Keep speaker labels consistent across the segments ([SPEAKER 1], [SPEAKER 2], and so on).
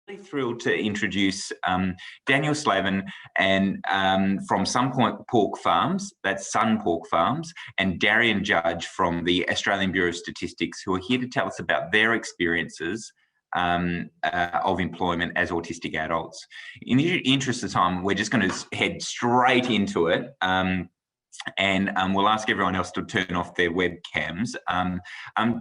[SPEAKER 1] Really thrilled to introduce Daniel Slavin and from Sun Pork Farms, that's Sun Pork Farms, and Darian Judge from the Australian Bureau of Statistics, who are here to tell us about their experiences of employment as autistic adults. In the interest of time, we're just going to head straight into it. And we'll ask everyone else to turn off their webcams.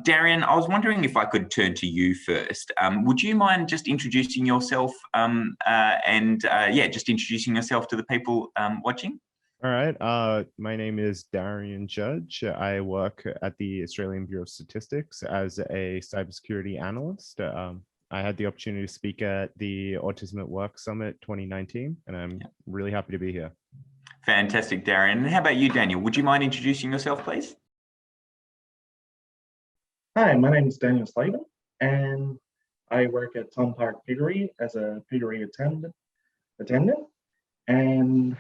[SPEAKER 1] Darian, I was wondering if I could turn to you first. Would you mind just introducing yourself just introducing yourself to the people watching?
[SPEAKER 2] All right. My name is Darian Judge. I work at the Australian Bureau of Statistics as a cybersecurity analyst. I had the opportunity to speak at the Autism at Work Summit 2019, and I'm really happy to be here.
[SPEAKER 1] Fantastic, Darian. And how about you, Daniel? Would you mind introducing yourself, please?
[SPEAKER 3] Hi, my name is Daniel Slavin, and I work at Sun Park Piggery as a piggery attendant. And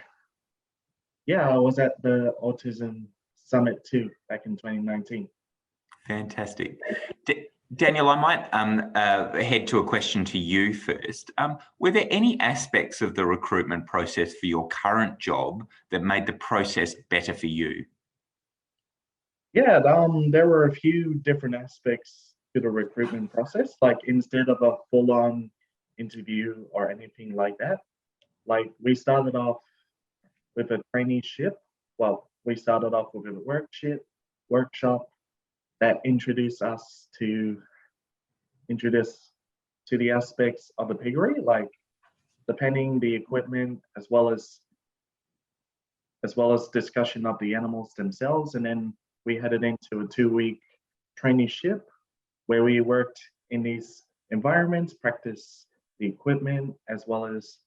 [SPEAKER 3] yeah, I was at the Autism Summit too back in 2019.
[SPEAKER 1] Fantastic. Daniel, I might head to a question to you first. Were there any aspects of the recruitment process for your current job that made the process better for you?
[SPEAKER 3] Yeah, there were a few different aspects to the recruitment process. Like instead of a full-on interview or anything like that, like we started off with a traineeship. Well, we started off with a workshop that introduced the aspects of the piggery, like the penning, the equipment, as well as discussion of the animals themselves. And then we headed into a 2-week traineeship where we worked in these environments, practice the equipment, as well as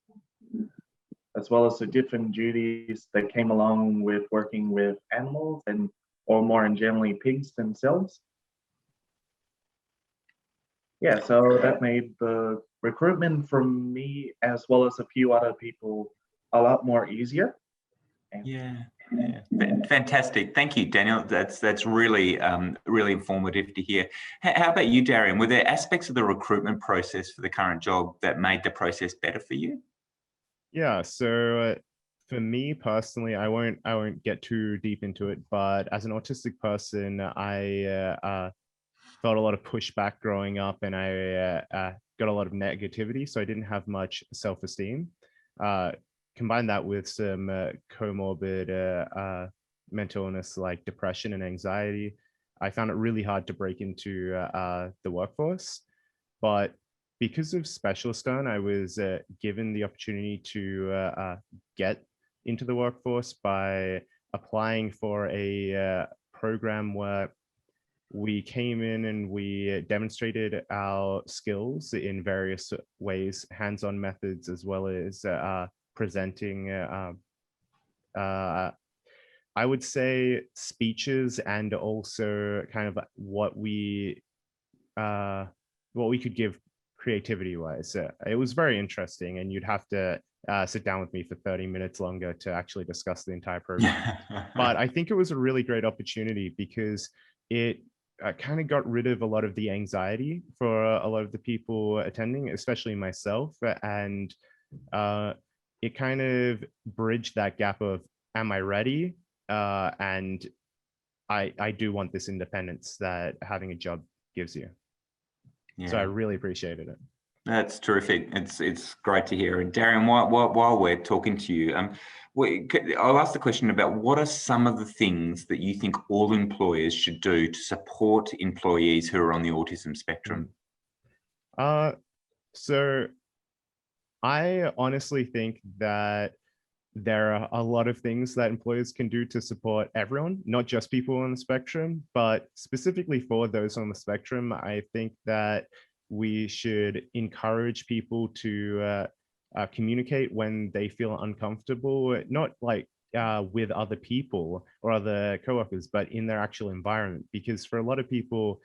[SPEAKER 3] the different duties that came along with working with animals or more generally pigs themselves. Yeah, so that made the recruitment from me as well as a few other people a lot more easier.
[SPEAKER 1] Yeah. Fantastic. Thank you, Daniel. That's really really informative to hear. How about you, Darian? Were there aspects of the recruitment process for the current job that made the process better for you?
[SPEAKER 2] Yeah, so for me personally, I won't get too deep into it, but as an autistic person, I felt a lot of pushback growing up, and I got a lot of negativity, so I didn't have much self-esteem. Combine that with some comorbid mental illness like depression and anxiety, I found it really hard to break into the workforce. But because of Specialistone, I was given the opportunity to get into the workforce by applying for a program where we came in and we demonstrated our skills in various ways, hands-on methods, as well as presenting, I would say, speeches, and also kind of what we could give creativity-wise. It was very interesting, and you'd have to sit down with me for 30 minutes longer to actually discuss the entire program. But I think it was a really great opportunity because it kind of got rid of a lot of the anxiety for a lot of the people attending, especially myself, and it kind of bridged that gap of, am I ready? And I do want this independence that having a job gives you. Yeah. So I really appreciated it.
[SPEAKER 1] That's terrific. It's great to hear. And Darian, while we're talking to you, I'll ask the question about what are some of the things that you think all employers should do to support employees who are on the autism spectrum?
[SPEAKER 2] So I honestly think that there are a lot of things that employers can do to support everyone, not just people on the spectrum, but specifically for those on the spectrum. I think that we should encourage people to communicate when they feel uncomfortable, not like with other people or other coworkers, but in their actual environment. Because for a lot of people,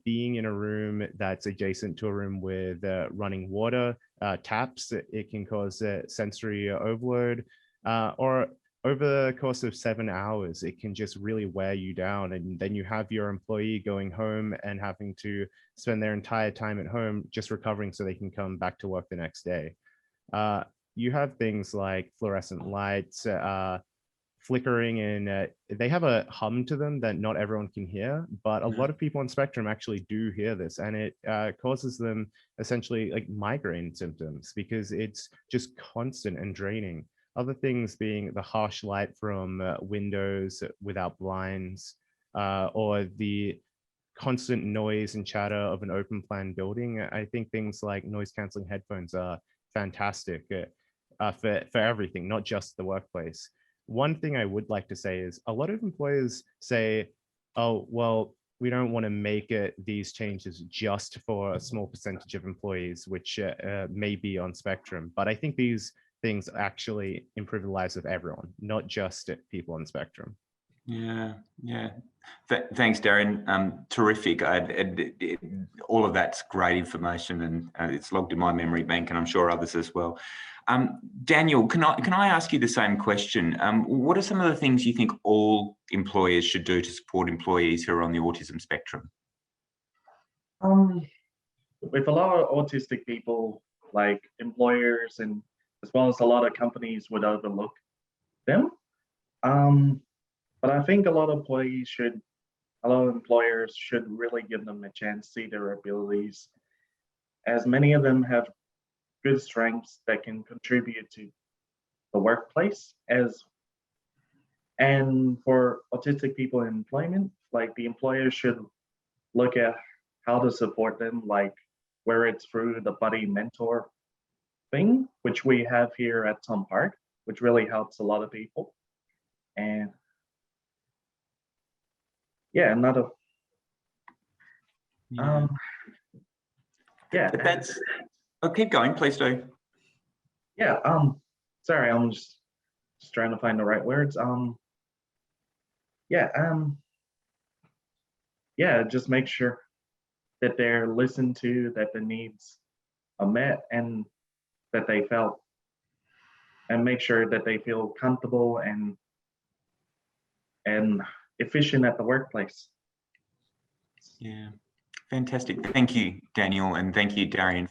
[SPEAKER 2] being in a room that's adjacent to a room with running water taps, it can cause sensory overload, or over the course of 7 hours, it can just really wear you down. And then you have your employee going home and having to spend their entire time at home just recovering so they can come back to work the next day. You have things like fluorescent lights, flickering, and they have a hum to them that not everyone can hear, but a lot of people on Spectrum actually do hear this, and it causes them essentially like migraine symptoms because it's just constant and draining. Other things being the harsh light from windows without blinds, or the constant noise and chatter of an open plan building. I think things like noise canceling headphones are fantastic for everything, not just the workplace. One thing I would like to say is a lot of employers say, oh, well, we don't want to make these changes just for a small percentage of employees, which may be on Spectrum. But I think these things actually improve the lives of everyone, not just people on Spectrum.
[SPEAKER 1] Yeah. Thanks, Darren. Terrific. All of that's great information, and it's logged in my memory bank, and I'm sure others as well. Daniel, can I ask you the same question? What are some of the things you think all employers should do to support employees who are on the autism spectrum?
[SPEAKER 3] With a lot of autistic people, like employers and as well as a lot of companies would overlook them. But I think a lot of employers should really give them a chance to see their abilities, as many of them have good strengths that can contribute to the workplace. And for autistic people in employment, like the employer should look at how to support them, like where it's through the buddy mentor thing, which we have here at Tom Park, which really helps a lot of people. And yeah, another
[SPEAKER 1] That's keep going, please do.
[SPEAKER 3] Yeah, sorry, I'm just trying to find the right words. Just make sure that they're listened to, that the needs are met, and that they felt, and make sure that they feel comfortable and efficient at the workplace.
[SPEAKER 1] Yeah, fantastic. Thank you, Daniel, and thank you, Darian,